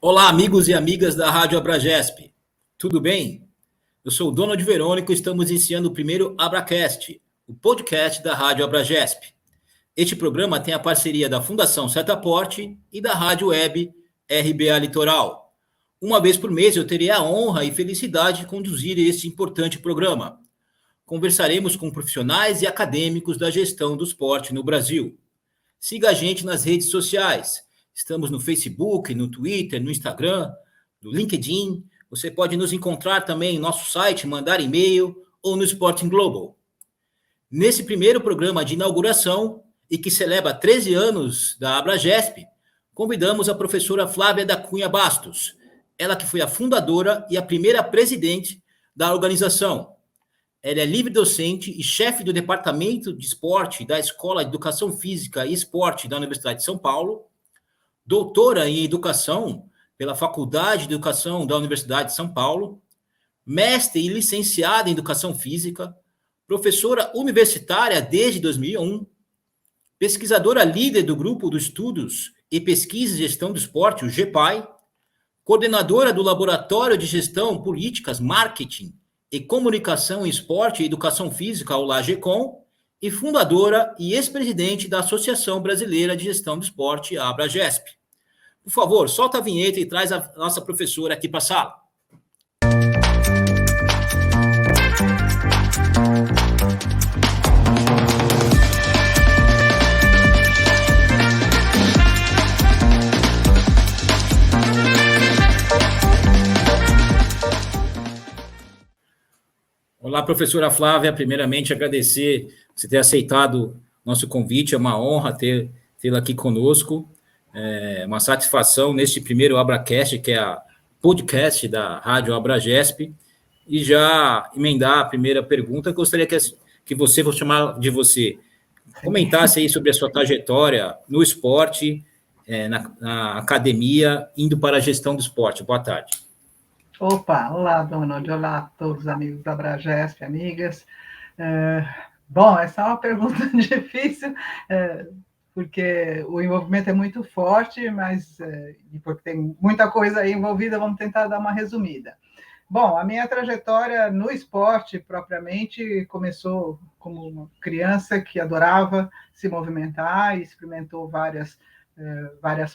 Olá, amigos e amigas da Rádio Abragesp. Tudo bem? Eu sou o Donald Verônico e estamos iniciando o primeiro Abracast, o podcast da Rádio Abragesp. Este programa tem a parceria da Fundação Setaporte e da Rádio Web RBA Litoral. Uma vez por mês eu terei a honra e felicidade de conduzir este importante programa. Conversaremos com profissionais e acadêmicos da gestão do esporte no Brasil. Siga a gente nas redes sociais. Estamos no Facebook, no Twitter, no Instagram, no LinkedIn. Você pode nos encontrar também em nosso site, mandar e-mail ou no Sporting Global. Nesse primeiro programa de inauguração, e que celebra 13 anos da Abragesp, convidamos a professora Flávia da Cunha Bastos, ela que foi a fundadora e a primeira presidente da organização. Ela é livre docente e chefe do Departamento de Esporte da Escola de Educação Física e Esporte da Universidade de São Paulo, doutora em Educação pela Faculdade de Educação da Universidade de São Paulo, mestre e licenciada em Educação Física, professora universitária desde 2001, pesquisadora líder do Grupo de Estudos e Pesquisa e Gestão do Esporte, o GEPAI, coordenadora do Laboratório de Gestão, Políticas, Marketing e Comunicação em Esporte e Educação Física, o LAGECOM, e fundadora e ex-presidente da Associação Brasileira de Gestão do Esporte, a Abragesp. Por favor, solta a vinheta e traz a nossa professora aqui para a sala. Olá, professora Flávia. Primeiramente, agradecer você ter aceitado nosso convite. É uma honra tê-la aqui conosco. É uma satisfação neste primeiro Abracast, que é a podcast da Rádio Abragesp. E já emendar a primeira pergunta, gostaria que você, vou chamar de você, comentasse aí sobre a sua trajetória no esporte, na academia, indo para a gestão do esporte. Boa tarde. Opa, olá, Donald, olá a todos os amigos da Abragesp, amigas. Bom, essa é uma pergunta difícil, porque o envolvimento é muito forte, mas porque tem muita coisa aí envolvida, vamos tentar dar uma resumida. Bom, a minha trajetória no esporte, propriamente, começou como uma criança que adorava se movimentar e experimentou várias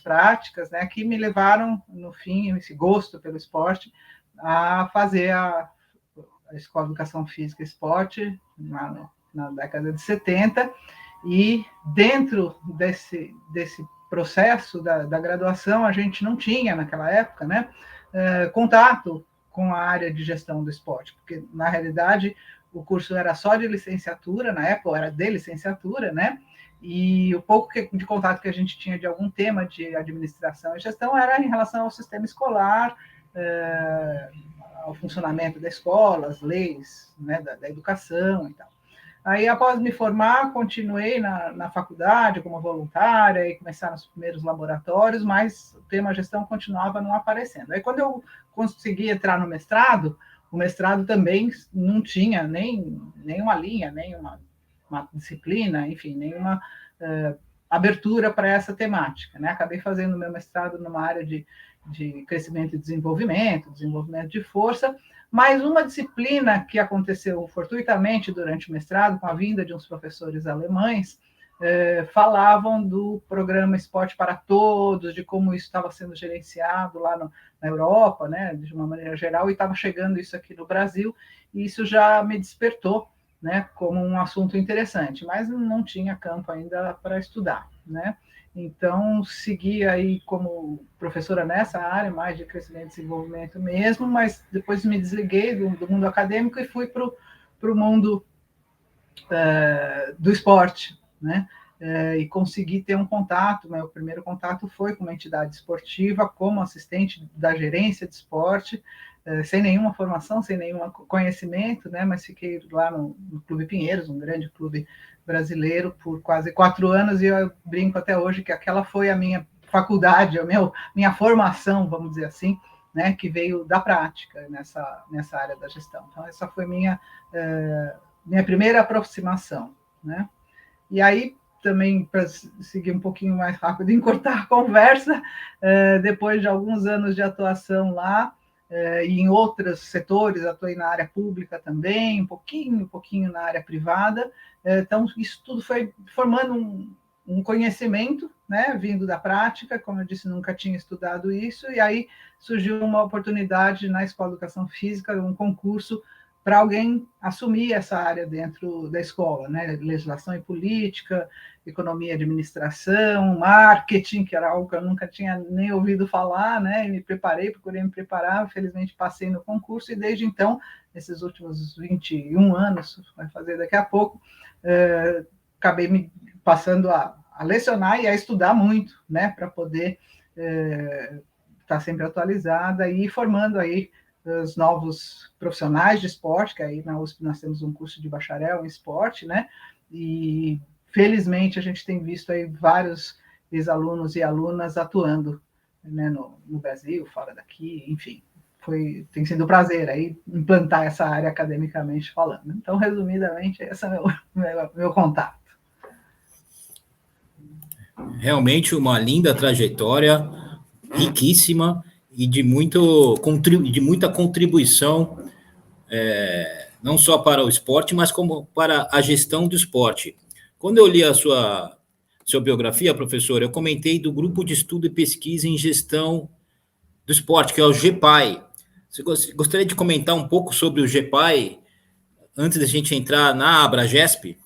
práticas, né, que me levaram, no fim, esse gosto pelo esporte, a fazer a Escola de Educação Física e Esporte na década de 70, e dentro desse processo da graduação, a gente não tinha, naquela época, né, contato com a área de gestão do esporte, porque, na realidade, o curso era só de licenciatura, na época era de licenciatura, né, e o pouco de contato que a gente tinha de algum tema de administração e gestão era em relação ao sistema escolar, ao funcionamento da escola, as leis, né, da educação e tal. Aí, após me formar, continuei na faculdade como voluntária e começaram os primeiros laboratórios, mas o tema gestão continuava não aparecendo. Aí, quando eu consegui entrar no mestrado, o mestrado também não tinha nenhuma linha, nenhuma disciplina, enfim, nenhuma abertura para essa temática, né? Acabei fazendo meu mestrado numa área de crescimento e desenvolvimento de força, mas uma disciplina que aconteceu fortuitamente durante o mestrado, com a vinda de uns professores alemães, falavam do programa Esporte para Todos, de como isso estava sendo gerenciado lá na Europa, né, de uma maneira geral, e estava chegando isso aqui no Brasil, e isso já me despertou, né, como um assunto interessante, mas não tinha campo ainda para estudar, né? Então, segui aí como professora nessa área, mais de crescimento e desenvolvimento mesmo, mas depois me desliguei do mundo acadêmico e fui para o mundo do esporte, né? E consegui ter um contato, meu primeiro contato foi com uma entidade esportiva, como assistente da gerência de esporte, sem nenhuma formação, sem nenhum conhecimento, né? Mas fiquei lá no Clube Pinheiros, um grande clube brasileiro, por quase 4 anos, e eu brinco até hoje que aquela foi a minha faculdade, minha formação, vamos dizer assim, né? Que veio da prática nessa área da gestão. Então, essa foi minha primeira aproximação, né? E aí também, para seguir um pouquinho mais rápido e encurtar a conversa, depois de alguns anos de atuação lá, e em outros setores, atuei na área pública também, um pouquinho na área privada. Então, isso tudo foi formando um conhecimento, né, vindo da prática. Como eu disse, nunca tinha estudado isso, e aí surgiu uma oportunidade na Escola de Educação Física, um concurso para alguém assumir essa área dentro da escola, né? Legislação e política, economia e administração, marketing, que era algo que eu nunca tinha nem ouvido falar, né? E me preparei, procurei me preparar, felizmente passei no concurso, e desde então, nesses últimos 21 anos, vai fazer daqui a pouco, acabei me passando a lecionar e a estudar muito, né? Para poder estar sempre atualizada e formando aí os novos profissionais de esporte, que aí na USP nós temos um curso de bacharel em esporte, né? E felizmente a gente tem visto aí vários ex-alunos e alunas atuando, né, no Brasil, fora daqui, enfim, tem sido um prazer aí implantar essa área academicamente falando. Então, resumidamente, esse é meu contato. Realmente uma linda trajetória, riquíssima e de muita contribuição, não só para o esporte, mas como para a gestão do esporte. Quando eu li a sua biografia, professor, eu comentei do Grupo de Estudo e Pesquisa em Gestão do Esporte, que é o GEPAI. Você gostaria de comentar um pouco sobre o GEPAI antes da gente entrar na Abragesp?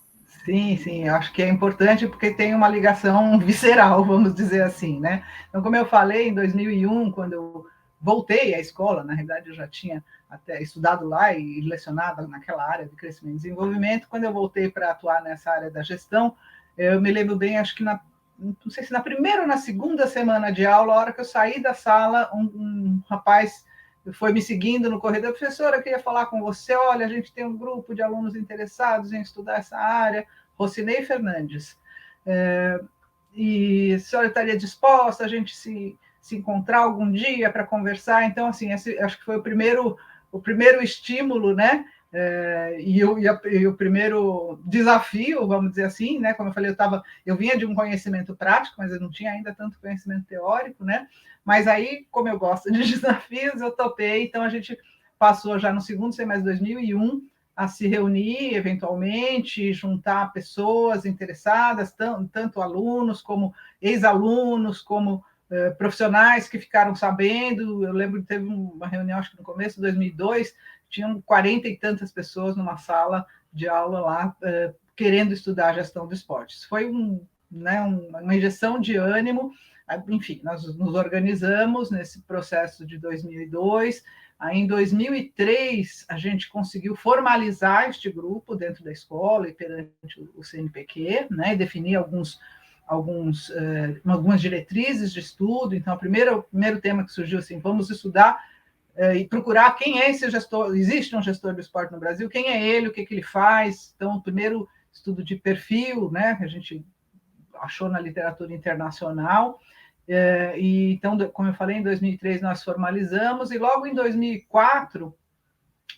Sim, acho que é importante porque tem uma ligação visceral, vamos dizer assim, né? Então, como eu falei, em 2001, quando eu voltei à escola, na realidade eu já tinha até estudado lá e lecionado naquela área de crescimento e desenvolvimento. Quando eu voltei para atuar nessa área da gestão, eu me lembro bem, acho que não sei se na primeira ou na segunda semana de aula, a hora que eu saí da sala, um rapaz foi me seguindo no corredor: professora, eu queria falar com você, olha, a gente tem um grupo de alunos interessados em estudar essa área, Rocinei Fernandes, e a senhora estaria disposta a gente se encontrar algum dia para conversar? Então, assim, acho que foi o primeiro estímulo, né? E o primeiro desafio, vamos dizer assim, né? Como eu falei, eu vinha de um conhecimento prático, mas eu não tinha ainda tanto conhecimento teórico, né? Mas aí, como eu gosto de desafios, eu topei. Então, a gente passou já no segundo semestre de 2001 a se reunir, eventualmente, juntar pessoas interessadas, tanto alunos como ex-alunos, como profissionais que ficaram sabendo. Eu lembro que teve uma reunião, acho que no começo de 2002, tinham 40 e tantas pessoas numa sala de aula lá, querendo estudar a gestão do esporte. Isso foi uma injeção de ânimo. Enfim, nós nos organizamos nesse processo de 2002. Aí, em 2003, a gente conseguiu formalizar este grupo dentro da escola e perante o CNPq, né, e definir algumas diretrizes de estudo. Então, o primeiro tema que surgiu assim: vamos estudar e procurar quem é esse gestor. Existe um gestor do esporte no Brasil? Quem é ele? O que ele faz? Então, o primeiro estudo de perfil, né, que a gente achou na literatura internacional. E então, como eu falei, em 2003 nós formalizamos, e logo em 2004,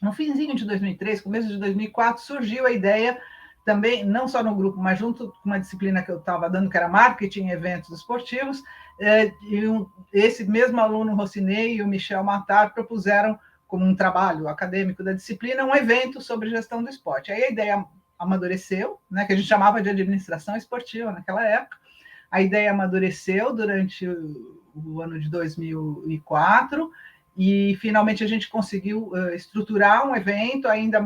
no finzinho de 2003, começo de 2004, surgiu a ideia também, não só no grupo, mas junto com uma disciplina que eu estava dando, que era marketing e eventos esportivos, e esse mesmo aluno Rocinei e o Michel Matar propuseram, como um trabalho acadêmico da disciplina, um evento sobre gestão do esporte. Aí a ideia amadureceu, né, que a gente chamava de administração esportiva naquela época. A ideia amadureceu durante o ano de 2004 e finalmente a gente conseguiu estruturar um evento ainda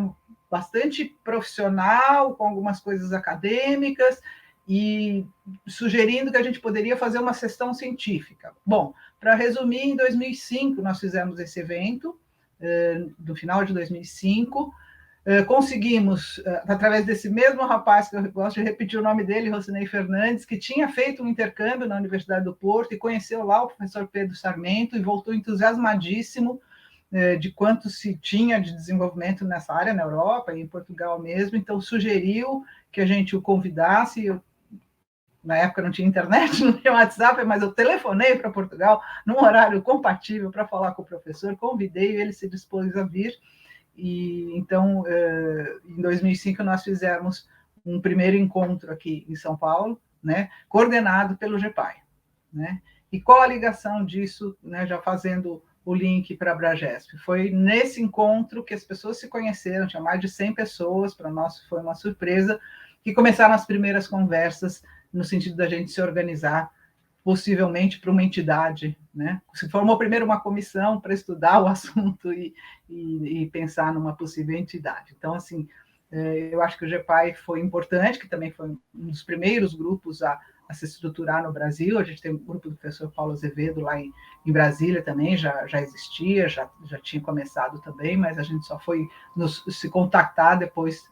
bastante profissional, com algumas coisas acadêmicas, e sugerindo que a gente poderia fazer uma sessão científica. Bom, para resumir, em 2005 nós fizemos esse evento, no final de 2005, conseguimos, através desse mesmo rapaz, que eu gosto de repetir o nome dele, Rocinei Fernandes, que tinha feito um intercâmbio na Universidade do Porto e conheceu lá o professor Pedro Sarmento e voltou entusiasmadíssimo de quanto se tinha de desenvolvimento nessa área na Europa e em Portugal mesmo. Então, sugeriu que a gente o convidasse. Na época não tinha internet, não tinha WhatsApp, mas eu telefonei para Portugal num horário compatível para falar com o professor, convidei, ele se dispôs a vir. E então, em 2005, nós fizemos um primeiro encontro aqui em São Paulo, né, coordenado pelo GEPAI, né? E qual a ligação disso, né, já fazendo o link para a Abragesp? Foi nesse encontro que as pessoas se conheceram, tinha mais de 100 pessoas, para nós foi uma surpresa, que começaram as primeiras conversas no sentido da gente se organizar, possivelmente para uma entidade, né? Se formou primeiro uma comissão para estudar o assunto e pensar numa possível entidade. Então, assim, eu acho que o GEPAI foi importante, que também foi um dos primeiros grupos a se estruturar no Brasil. A gente tem um grupo do professor Paulo Azevedo lá em Brasília também, já existia, já tinha começado também, mas a gente só foi se contactar depois,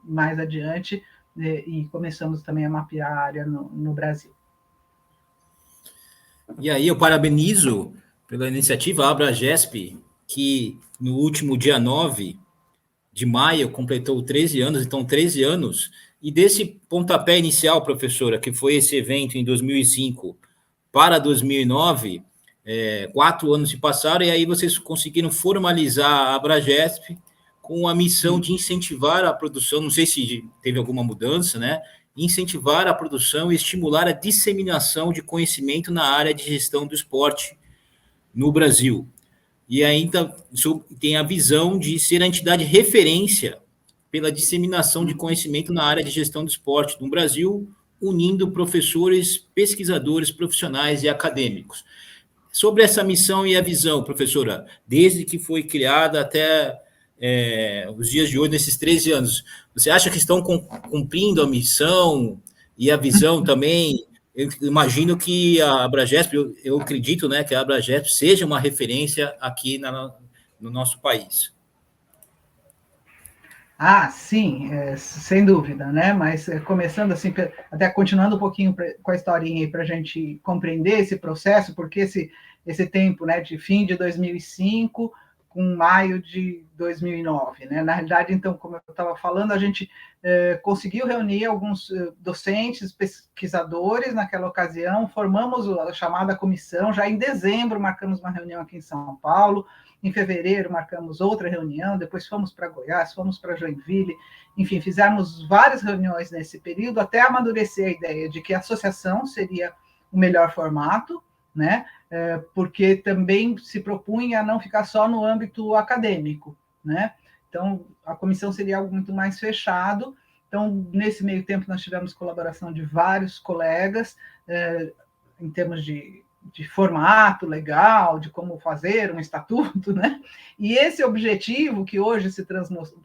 mais adiante, e começamos também a mapear a área no Brasil. E aí eu parabenizo pela iniciativa Abragesp, que no último dia 9 de maio completou 13 anos, então 13 anos, e desse pontapé inicial, professora, que foi esse evento em 2005 para 2009, 4 anos se passaram, e aí vocês conseguiram formalizar a Abragesp com a missão de incentivar a produção, não sei se teve alguma mudança, né? Incentivar a produção e estimular a disseminação de conhecimento na área de gestão do esporte no Brasil. E ainda tem a visão de ser a entidade referência pela disseminação de conhecimento na área de gestão do esporte no Brasil, unindo professores, pesquisadores, profissionais e acadêmicos. Sobre essa missão e a visão, professora, desde que foi criada até os dias de hoje, nesses 13 anos, você acha que estão cumprindo a missão e a visão também? Eu imagino que a Abragesp, eu acredito, né, que a Abragesp seja uma referência aqui no nosso país. Ah, sim, sem dúvida, né? Mas começando assim, até continuando um pouquinho com a historinha aí para a gente compreender esse processo, porque esse tempo, né, de fim de 2005 com maio de 2009, né? Na realidade, então, como eu estava falando, a gente conseguiu reunir alguns docentes, pesquisadores naquela ocasião, formamos a chamada comissão, já em dezembro marcamos uma reunião aqui em São Paulo. Em fevereiro, marcamos outra reunião, depois fomos para Goiás, fomos para Joinville, enfim, fizemos várias reuniões nesse período, até amadurecer a ideia de que a associação seria o melhor formato, né? Porque também se propunha a não ficar só no âmbito acadêmico, né? Então, a comissão seria algo muito mais fechado. Então, nesse meio tempo, nós tivemos colaboração de vários colegas, em termos de formato legal, de como fazer um estatuto, né? E esse objetivo que hoje se transmostrou,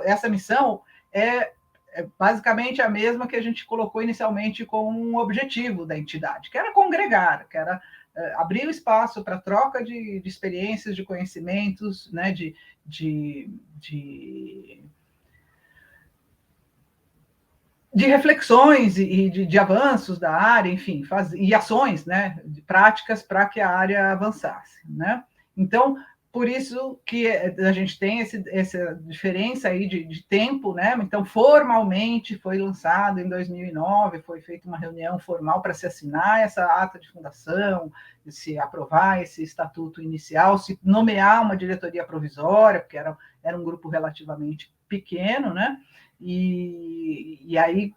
essa missão é basicamente a mesma que a gente colocou inicialmente como um objetivo da entidade, que era congregar, que era abrir o espaço para troca de experiências, de conhecimentos, né? De reflexões e de avanços da área, enfim, e ações, né, de práticas para que a área avançasse, né? Então, por isso que a gente tem essa diferença aí de tempo, né? Então, formalmente foi lançado em 2009, foi feita uma reunião formal para se assinar essa ata de fundação, se aprovar esse estatuto inicial, se nomear uma diretoria provisória, porque era um grupo relativamente pequeno, né? E aí,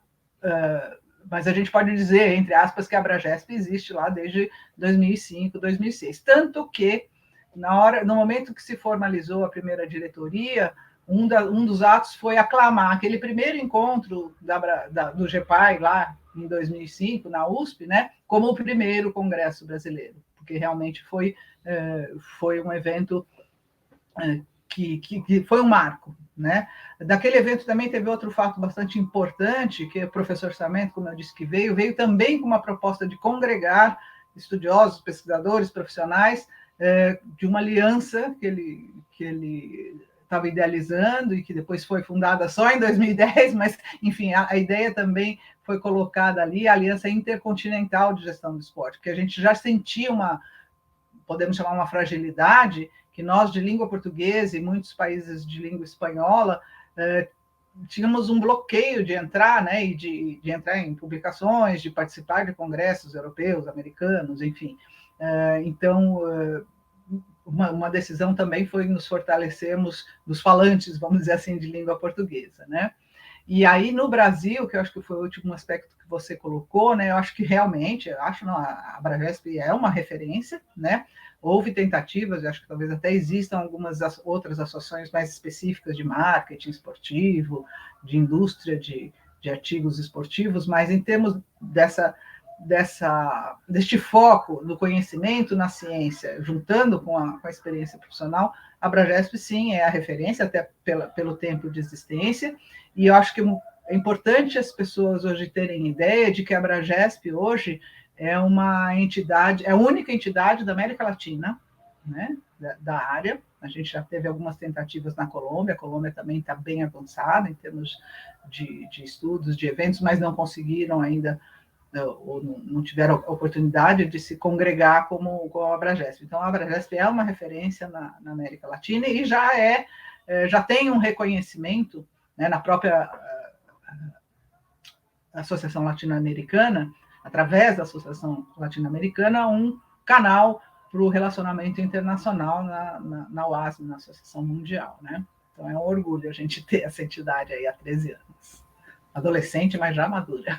mas a gente pode dizer, entre aspas, que a Abragesp existe lá desde 2005, 2006. Tanto que, no momento que se formalizou a primeira diretoria, um dos atos foi aclamar aquele primeiro encontro do GEPAI lá em 2005, na USP, né, como o primeiro congresso brasileiro, porque realmente foi um evento que foi um marco, né? Daquele evento também teve outro fato bastante importante, que o professor Sarmento, como eu disse que veio também com uma proposta de congregar estudiosos, pesquisadores, profissionais, de uma aliança que ele estava idealizando e que depois foi fundada só em 2010, mas, enfim, a ideia também foi colocada ali, a Aliança Intercontinental de Gestão do Esporte, porque a gente já sentia podemos chamar uma fragilidade, que nós, de língua portuguesa e muitos países de língua espanhola, tínhamos um bloqueio de entrar, né, e de entrar em publicações, de participar de congressos europeus, americanos, enfim. Então, uma decisão também foi nos fortalecermos nos falantes, vamos dizer assim, de língua portuguesa, né? E aí, no Brasil, que eu acho que foi o último aspecto que você colocou, né, eu acho que realmente, não, a Abragesp é uma referência, né? Houve tentativas, eu acho que talvez até existam algumas outras associações mais específicas de marketing esportivo, de indústria de artigos esportivos, mas em termos deste foco no conhecimento, na ciência, juntando com a experiência profissional, a Abragesp, sim, é a referência, até pelo tempo de existência, e eu acho que é importante as pessoas hoje terem ideia de que a Abragesp hoje é uma entidade, é a única entidade da América Latina, né, da área. A gente já teve algumas tentativas na Colômbia, a Colômbia também está bem avançada em termos de estudos, de eventos, mas não conseguiram ainda, ou não tiveram a oportunidade de se congregar como a Abragesp. Então, a Abragesp é uma referência na América Latina e já tem um reconhecimento, né, na própria Associação Latino-Americana, através da Associação Latino-Americana, um canal para o relacionamento internacional na OASM, na Associação Mundial, né? Então, é um orgulho a gente ter essa entidade aí há 13 anos. Adolescente, mas já madura.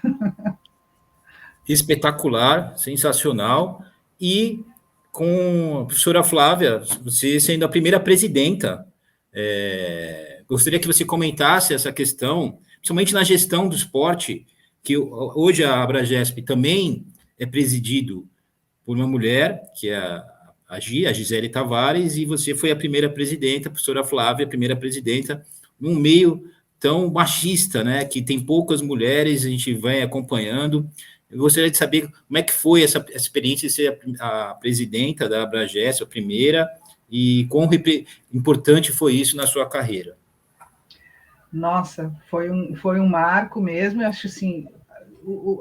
Espetacular, sensacional. E com a professora Flávia, você sendo a primeira presidenta, gostaria que você comentasse essa questão, principalmente na gestão do esporte, que hoje a Abragesp também é presidido por uma mulher, que é a Gisele Tavares, e você foi a primeira presidenta, a professora Flávia, a primeira presidenta, num meio tão machista, né, que tem poucas mulheres, a gente vai acompanhando. Eu gostaria de saber como é que foi essa experiência de ser a presidenta da Abragesp, a primeira, e quão importante foi isso na sua carreira. Nossa, foi um marco mesmo. Eu acho assim,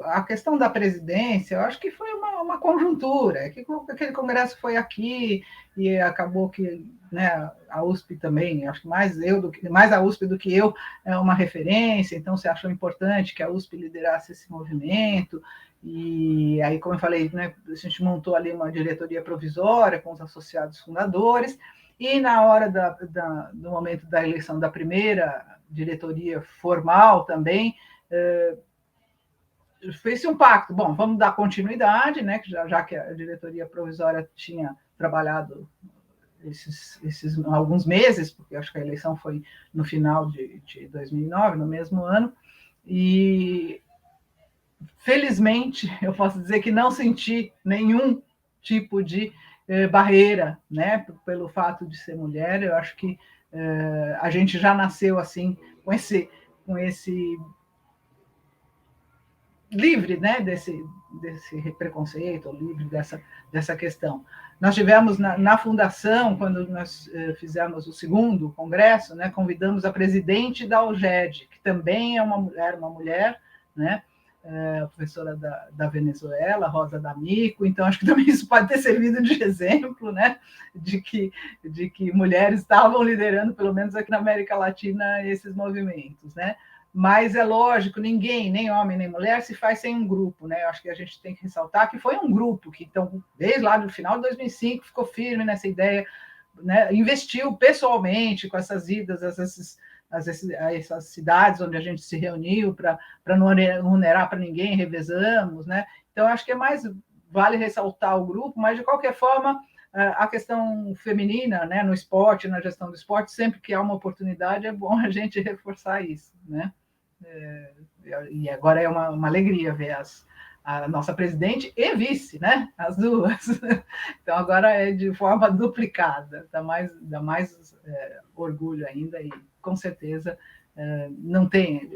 a questão da presidência, eu acho que foi uma conjuntura, que aquele congresso foi aqui e acabou que, né, a USP também, acho que mais a USP do que eu é uma referência, então você achou importante que a USP liderasse esse movimento, e aí, como eu falei, né, a gente montou ali uma diretoria provisória com os associados fundadores, e na hora do momento da eleição da primeira diretoria formal também, fez-se um pacto. Bom, vamos dar continuidade, né? Já que a diretoria provisória tinha trabalhado esses alguns meses, porque acho que a eleição foi no final de 2009, no mesmo ano, e felizmente eu posso dizer que não senti nenhum tipo de barreira, né? Pelo fato de ser mulher. Eu acho que a gente já nasceu assim com esse livre, né, desse preconceito, livre dessa questão. Nós tivemos na fundação, quando nós fizemos o segundo congresso, né, convidamos a presidente da UGED, que também era uma mulher, né, professora da Venezuela, Rosa D'Amico. Então acho que também isso pode ter servido de exemplo, né, de que mulheres estavam liderando, pelo menos aqui na América Latina, esses movimentos, né. Mas é lógico, ninguém, nem homem nem mulher, se faz sem um grupo, né? Eu acho que a gente tem que ressaltar que foi um grupo que, então, desde lá no final de 2005, ficou firme nessa ideia, né? Investiu pessoalmente com essas idas a essas cidades onde a gente se reuniu para não onerar para ninguém, revezamos, né? Então, acho que vale ressaltar o grupo, mas, de qualquer forma, a questão feminina, né, no esporte, na gestão do esporte, sempre que há uma oportunidade, é bom a gente reforçar isso, né? E agora é uma alegria ver a nossa presidente e vice, né? As duas. Então agora é de forma duplicada, dá mais orgulho ainda, e com certeza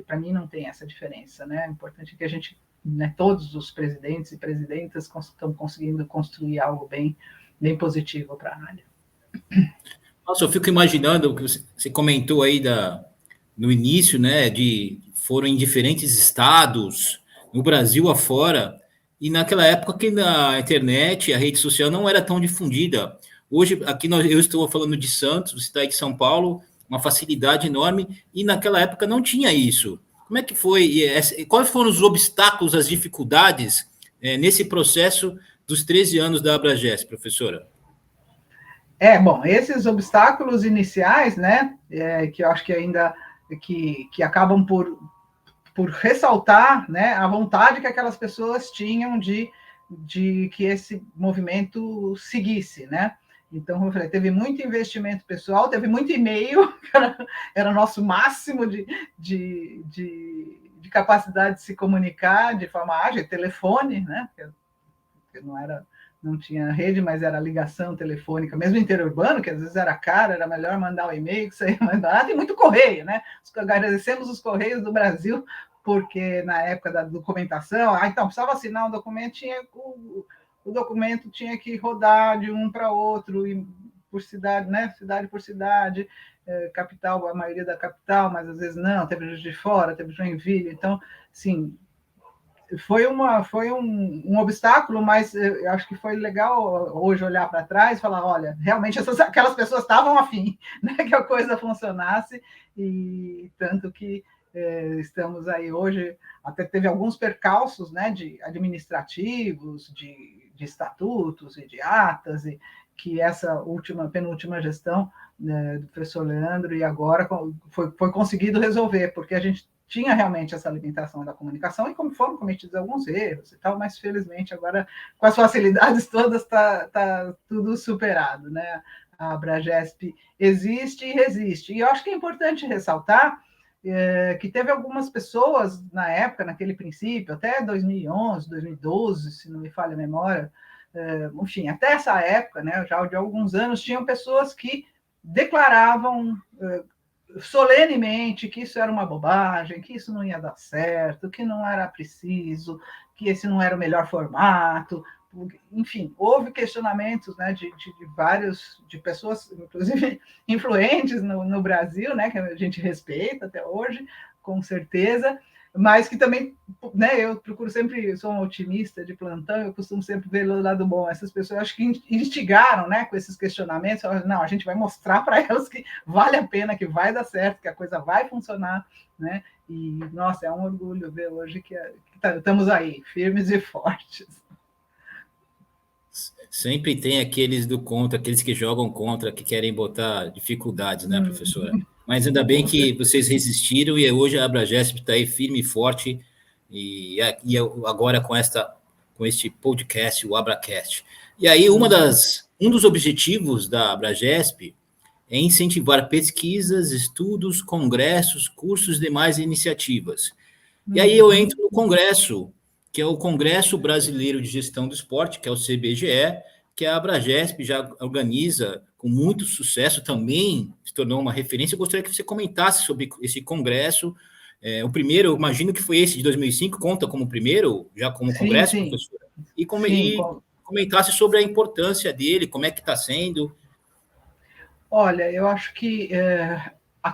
para mim não tem essa diferença, né? É importante que a gente, né, todos os presidentes e presidentas estão conseguindo construir algo bem positivo para a área. Nossa, eu fico imaginando o que você comentou aí no início, né, foram em diferentes estados, no Brasil afora, e naquela época que na internet, a rede social não era tão difundida. Hoje, aqui eu estou falando de Santos, cidade de São Paulo, uma facilidade enorme, e naquela época não tinha isso. Como é que foi? E quais foram os obstáculos, as dificuldades nesse processo dos 13 anos da Abragesp, professora? Bom, esses obstáculos iniciais, né, que eu acho que ainda que acabam por por ressaltar, né, a vontade que aquelas pessoas tinham de que esse movimento seguisse, né? Então, como eu falei, teve muito investimento pessoal, teve muito e-mail, que era o nosso máximo de capacidade de se comunicar de forma ágil, telefone, né? Porque não tinha rede, mas era ligação telefônica, mesmo interurbano, que às vezes era caro, era melhor mandar o e-mail, que saía mais barato, e muito correio, né? Agradecemos os Correios do Brasil, porque na época da documentação, então precisava assinar um documento, o documento tinha que rodar de um para outro, e por cidade, né? Cidade por cidade, capital, a maioria da capital, mas às vezes não, teve de fora, teve Joinville, então, sim, foi um obstáculo, mas eu acho que foi legal hoje olhar para trás e falar, olha, realmente aquelas pessoas estavam afim, né, que a coisa funcionasse, e tanto que estamos aí hoje, até teve alguns percalços, né, de administrativos, de estatutos e de atas, e que essa penúltima gestão, né, do professor Leandro, e agora foi conseguido resolver, porque a gente tinha realmente essa limitação da comunicação, e como foram cometidos alguns erros e tal, mas felizmente agora, com as facilidades todas, está tudo superado, né? A Abragesp existe e resiste. E eu acho que é importante ressaltar que teve algumas pessoas na época, naquele princípio, até 2011, 2012, se não me falha a memória, enfim, até essa época, né, já de alguns anos, tinham pessoas que declaravam solenemente que isso era uma bobagem, que isso não ia dar certo, que não era preciso, que esse não era o melhor formato. Enfim, houve questionamentos, né, de vários, de pessoas, inclusive influentes no Brasil, né, que a gente respeita até hoje, com certeza, mas que também, né, eu procuro sempre, sou um otimista de plantão, eu costumo sempre ver o lado bom. Essas pessoas, acho que instigaram, né, com esses questionamentos, não, a gente vai mostrar para elas que vale a pena, que vai dar certo, que a coisa vai funcionar, né, e, nossa, é um orgulho ver hoje que estamos aí, firmes e fortes. Sempre tem aqueles do contra, aqueles que jogam contra, que querem botar dificuldades, né, professora? Mas ainda bem que vocês resistiram e hoje a Abragesp está aí firme e forte, e agora com este podcast, o Abracast. E aí, um dos objetivos da Abragesp é incentivar pesquisas, estudos, congressos, cursos e demais iniciativas. E aí eu entro no congresso, que é o Congresso Brasileiro de Gestão do Esporte, que é o CBGE, que a Abragesp já organiza com muito sucesso, também se tornou uma referência. Eu gostaria que você comentasse sobre esse congresso. O primeiro, eu imagino que foi esse de 2005, conta como primeiro, já como congresso, Sim, professora? sim. E comentasse sobre a importância dele, como é que está sendo. Olha, eu acho que a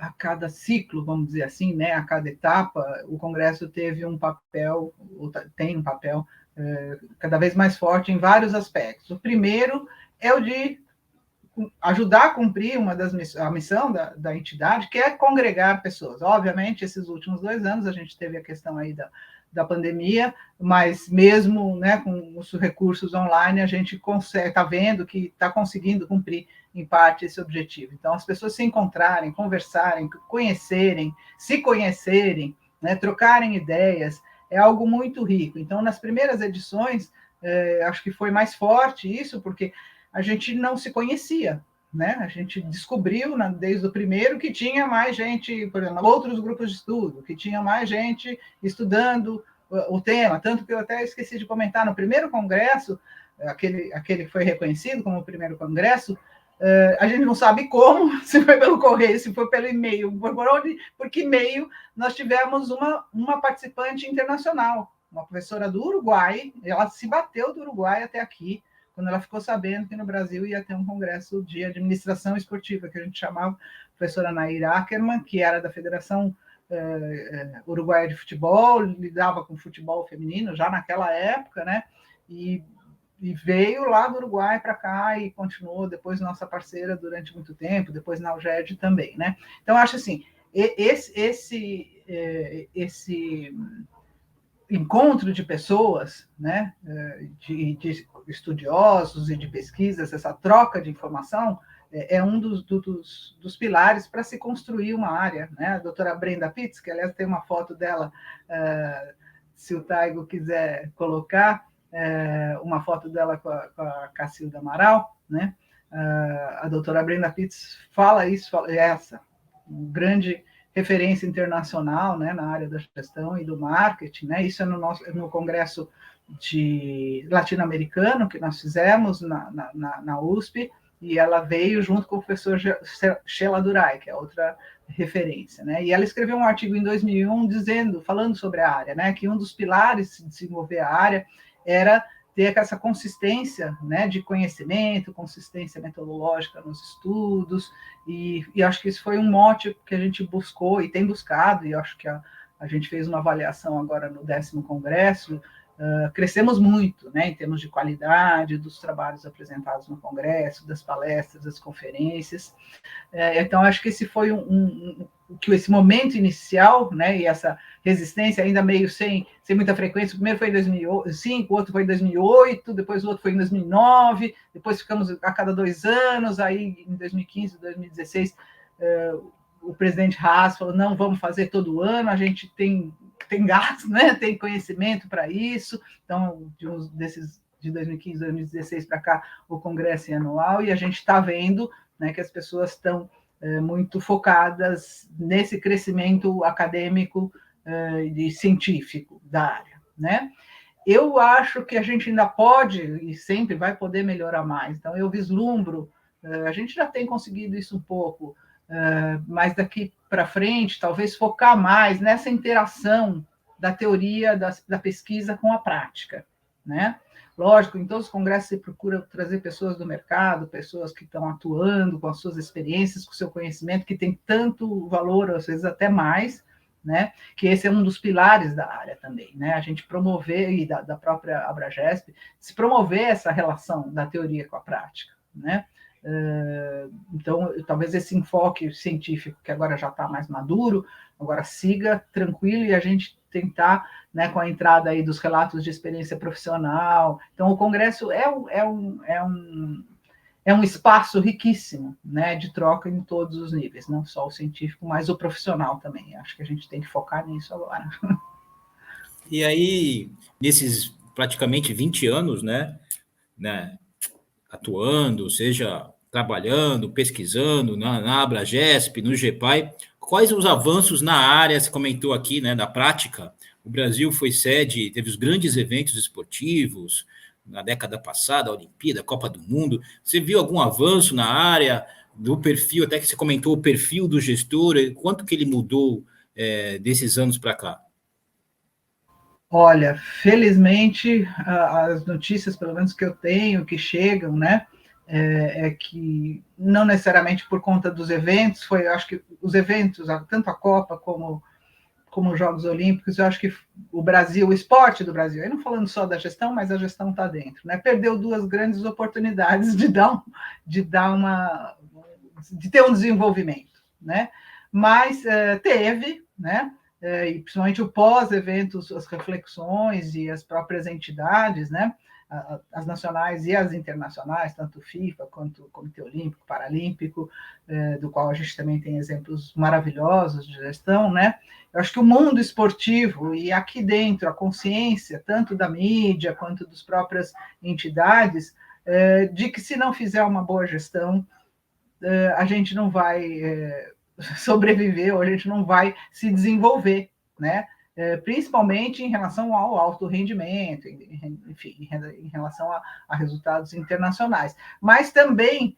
cada ciclo, vamos dizer assim, né, a cada etapa, o Congresso teve um papel, tem um papel cada vez mais forte em vários aspectos. O primeiro é o de ajudar a cumprir a missão da entidade, que é congregar pessoas. Obviamente, esses últimos 2 anos, a gente teve a questão aí da pandemia, mas mesmo, né, com os recursos online, a gente está vendo que está conseguindo cumprir, em parte, esse objetivo. Então, as pessoas se encontrarem, conversarem, se conhecerem, né, trocarem ideias, é algo muito rico. Então, nas primeiras edições, acho que foi mais forte isso, porque a gente não se conhecia, né? A gente descobriu, desde o primeiro, que tinha mais gente, por exemplo, outros grupos de estudo, que tinha mais gente estudando o tema, tanto que eu até esqueci de comentar, no primeiro congresso, aquele que foi reconhecido como o primeiro congresso, a gente não sabe como, se foi pelo correio, se foi pelo e-mail, por que e-mail, nós tivemos uma participante internacional, uma professora do Uruguai, ela se bateu do Uruguai até aqui, quando ela ficou sabendo que no Brasil ia ter um congresso de administração esportiva, que a gente chamava, a professora Nair Ackerman, que era da Federação Uruguaia de Futebol, lidava com futebol feminino já naquela época, né? E veio lá do Uruguai para cá e continuou depois nossa parceira durante muito tempo, depois na UGED também, né? Então, acho assim, esse encontro de pessoas, né, de estudiosos e de pesquisas, essa troca de informação, é um dos pilares para se construir uma área, né? A doutora Brenda Pitts, que aliás tem uma foto dela, se o Taigo quiser colocar, uma foto dela com a Cacilda Amaral, né? A doutora Brenda Pitts fala isso, uma grande referência internacional, né, na área da gestão e do marketing, né? Isso é no congresso latino-americano que nós fizemos na USP, e ela veio junto com o professor Sheila Durai, que é outra referência, né? E ela escreveu um artigo em 2001 falando sobre a área, né? Que um dos pilares de desenvolver a área era ter essa consistência, né, de conhecimento, consistência metodológica nos estudos, e acho que isso foi um mote que a gente buscou e tem buscado, e acho que a gente fez uma avaliação agora no 10º Congresso. Crescemos muito, né, em termos de qualidade dos trabalhos apresentados no Congresso, das palestras, das conferências. Então, acho que esse foi esse momento inicial, né, e essa resistência ainda meio sem muita frequência. O primeiro foi em 2005, o outro foi em 2008, depois o outro foi em 2009, depois ficamos a cada 2 anos, aí em 2015, 2016, o presidente Haas falou, não, vamos fazer todo ano, a gente tem gasto, né? Tem conhecimento para isso. Então, de 2015, 2016 para cá, o congresso é anual, e a gente está vendo, né, que as pessoas estão muito focadas nesse crescimento acadêmico e científico da área, né? Eu acho que a gente ainda pode e sempre vai poder melhorar mais. Então, eu vislumbro, a gente já tem conseguido isso um pouco, mas daqui para frente, talvez focar mais nessa interação da teoria, da pesquisa com a prática, né? Lógico, em todos os congressos você procura trazer pessoas do mercado, pessoas que estão atuando com as suas experiências, com o seu conhecimento, que tem tanto valor, às vezes até mais, né? Que esse é um dos pilares da área também, né? A gente promover, e da própria Abragesp, se promover essa relação da teoria com a prática, né? Então, talvez esse enfoque científico, que agora já está mais maduro, agora siga tranquilo, e a gente tentar, né, com a entrada aí dos relatos de experiência profissional. Então, o Congresso é um espaço riquíssimo, né, de troca em todos os níveis, não só o científico, mas o profissional também. Acho que a gente tem que focar nisso agora. E aí, nesses praticamente 20 anos, né, atuando, seja trabalhando, pesquisando na Abragesp, no GEPAI, quais os avanços na área? Você comentou aqui, né, da prática. O Brasil foi sede, teve os grandes eventos esportivos na década passada, a Olimpíada, a Copa do Mundo. Você viu algum avanço na área do perfil, até que você comentou o perfil do gestor, quanto que ele mudou desses anos para cá? Olha, felizmente, as notícias, pelo menos que eu tenho, que chegam, né, que não necessariamente por conta dos eventos, acho que os eventos, tanto a Copa como os Jogos Olímpicos, eu acho que o Brasil, o esporte do Brasil, aí não falando só da gestão, mas a gestão está dentro, né, perdeu 2 grandes oportunidades de ter um desenvolvimento, né, mas teve, né, e principalmente o pós-eventos, as reflexões e as próprias entidades, né, as nacionais e as internacionais, tanto FIFA quanto o Comitê Olímpico, Paralímpico, do qual a gente também tem exemplos maravilhosos de gestão, né? Eu acho que o mundo esportivo, e aqui dentro a consciência, tanto da mídia quanto das próprias entidades, de que se não fizer uma boa gestão, a gente não vai sobreviver, ou a gente não vai se desenvolver, né? Principalmente em relação ao alto rendimento, enfim, em relação a resultados internacionais. Mas também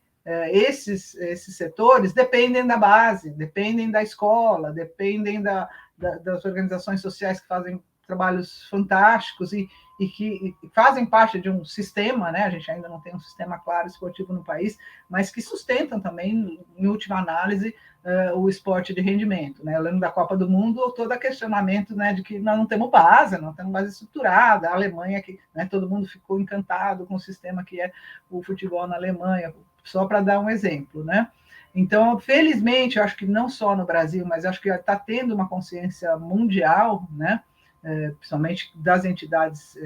esses setores dependem da base, dependem da escola, dependem das organizações sociais que fazem trabalhos fantásticos e que fazem parte de um sistema, né? A gente ainda não tem um sistema claro esportivo no país, mas que sustentam também, em última análise, o esporte de rendimento, né? Eu lembro da Copa do Mundo, todo o questionamento, né, de que nós não temos base estruturada. A Alemanha, que, né, todo mundo ficou encantado com o sistema que é o futebol na Alemanha, só para dar um exemplo, né? Então, felizmente, eu acho que não só no Brasil, mas acho que está tendo uma consciência mundial, né? Principalmente das entidades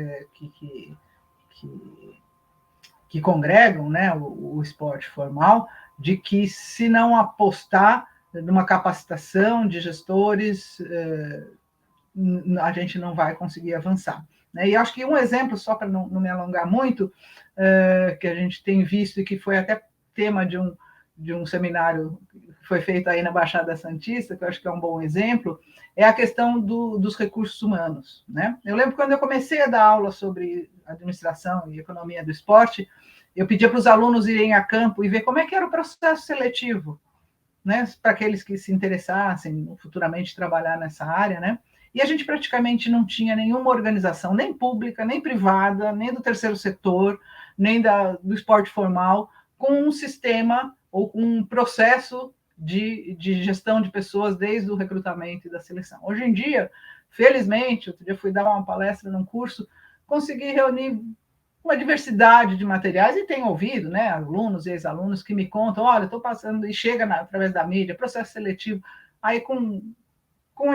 que congregam, né, o esporte formal, de que se não apostar numa capacitação de gestores, a gente não vai conseguir avançar. Né? E acho que um exemplo, só para não me alongar muito, que a gente tem visto e que foi até tema de um seminário que foi feito aí na Baixada Santista, que eu acho que é um bom exemplo, é a questão dos recursos humanos. Né? Eu lembro quando eu comecei a dar aula sobre administração e economia do esporte, eu pedia para os alunos irem a campo e ver como é que era o processo seletivo, né, para aqueles que se interessassem futuramente trabalhar nessa área, né? E a gente praticamente não tinha nenhuma organização, nem pública, nem privada, nem do terceiro setor, nem do esporte formal, com um sistema ou com um processo de gestão de pessoas desde o recrutamento e da seleção. Hoje em dia, felizmente, outro dia fui dar uma palestra num curso, consegui reunir uma diversidade de materiais, e tenho ouvido, né, alunos e ex-alunos que me contam, olha, estou passando, e chega através da mídia, processo seletivo, aí com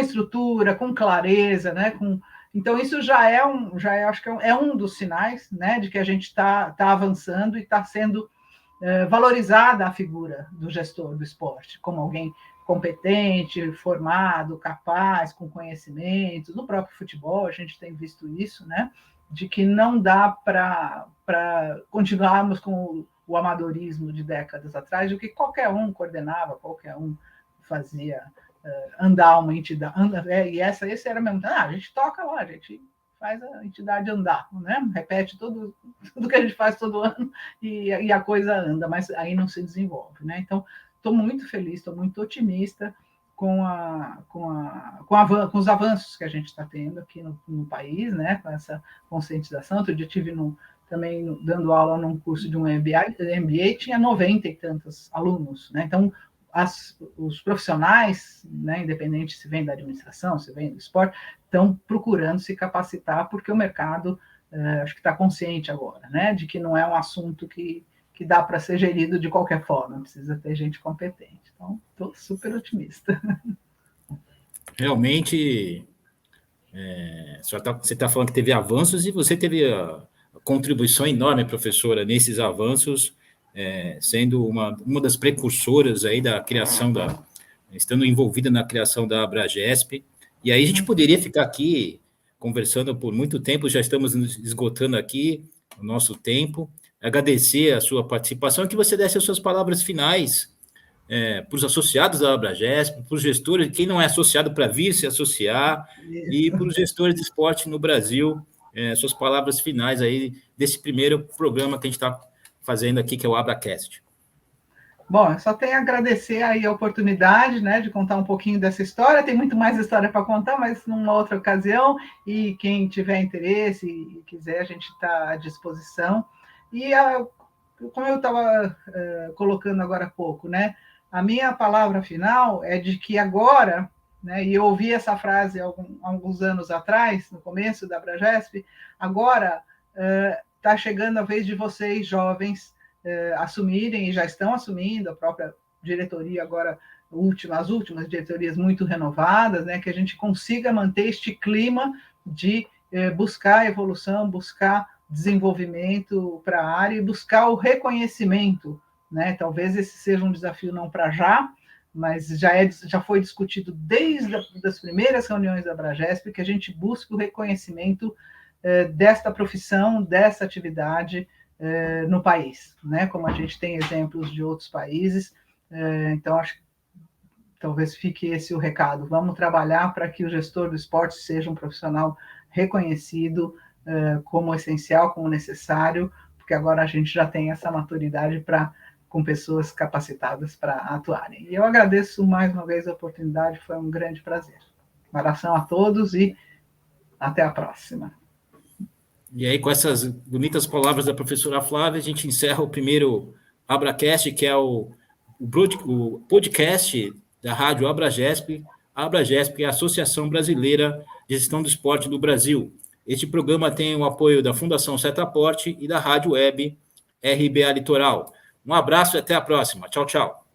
estrutura, com clareza, né, então isso já acho que é um dos sinais, né, de que a gente está avançando e está sendo valorizada a figura do gestor do esporte, como alguém competente, formado, capaz, com conhecimentos. No próprio futebol, a gente tem visto isso, né? De que não dá para continuarmos com o amadorismo de décadas atrás, de que qualquer um coordenava, qualquer um fazia andar uma entidade. E esse era mesmo. A gente toca lá, a gente faz a entidade andar, né? Repete tudo que a gente faz todo ano e a coisa anda, mas aí não se desenvolve, né? Então, estou muito feliz, estou muito otimista com os avanços que a gente está tendo aqui no país, né? Com essa conscientização. Outro dia estive também dando aula num curso de um MBA, tinha 90 e tantos alunos, né? Então, os profissionais, né, independente se vem da administração, se vem do esporte, estão procurando se capacitar, porque o mercado, acho que está consciente agora, né, de que não é um assunto que dá para ser gerido de qualquer forma, precisa ter gente competente. Então, estou super otimista. Realmente, você está falando que teve avanços e você teve a contribuição enorme, professora, nesses avanços, sendo uma das precursoras aí da criação estando envolvida na criação da Abragesp. E aí a gente poderia ficar aqui conversando por muito tempo, já estamos esgotando aqui o nosso tempo. Agradecer a sua participação e que você desse as suas palavras finais para os associados da Abragesp, para os gestores, quem não é associado para vir se associar, isso. E para os gestores de esporte no Brasil, suas palavras finais aí desse primeiro programa que a gente está fazendo aqui, que é o Abracast. Bom, eu só tenho a agradecer aí a oportunidade, né, de contar um pouquinho dessa história. Tem muito mais história para contar, mas numa outra ocasião. E quem tiver interesse e quiser, a gente está à disposição. E como eu estava colocando agora há pouco, né, a minha palavra final é de que agora, né, e eu ouvi essa frase alguns anos atrás, no começo da Abragesp, agora está chegando a vez de vocês, jovens, assumirem, e já estão assumindo, a própria diretoria agora, as últimas diretorias muito renovadas, né, que a gente consiga manter este clima de buscar evolução, buscar desenvolvimento para a área e buscar o reconhecimento, né? Talvez esse seja um desafio não para já, mas já foi discutido desde as primeiras reuniões da Abragesp, que a gente busque o reconhecimento desta profissão, dessa atividade no país, né? Como a gente tem exemplos de outros países. Então, acho que talvez fique esse o recado. Vamos trabalhar para que o gestor do esporte seja um profissional reconhecido como essencial, como necessário, porque agora a gente já tem essa maturidade com pessoas capacitadas para atuarem. E eu agradeço mais uma vez a oportunidade, foi um grande prazer. Um abração a todos e até a próxima. E aí, com essas bonitas palavras da professora Flávia, a gente encerra o primeiro Abracast, que é o podcast da Rádio Abragesp. A Abragesp é a Associação Brasileira de Gestão do Esporte do Brasil. Este programa tem o apoio da Fundação Setaporte e da Rádio Web RBA Litoral. Um abraço e até a próxima. Tchau, tchau.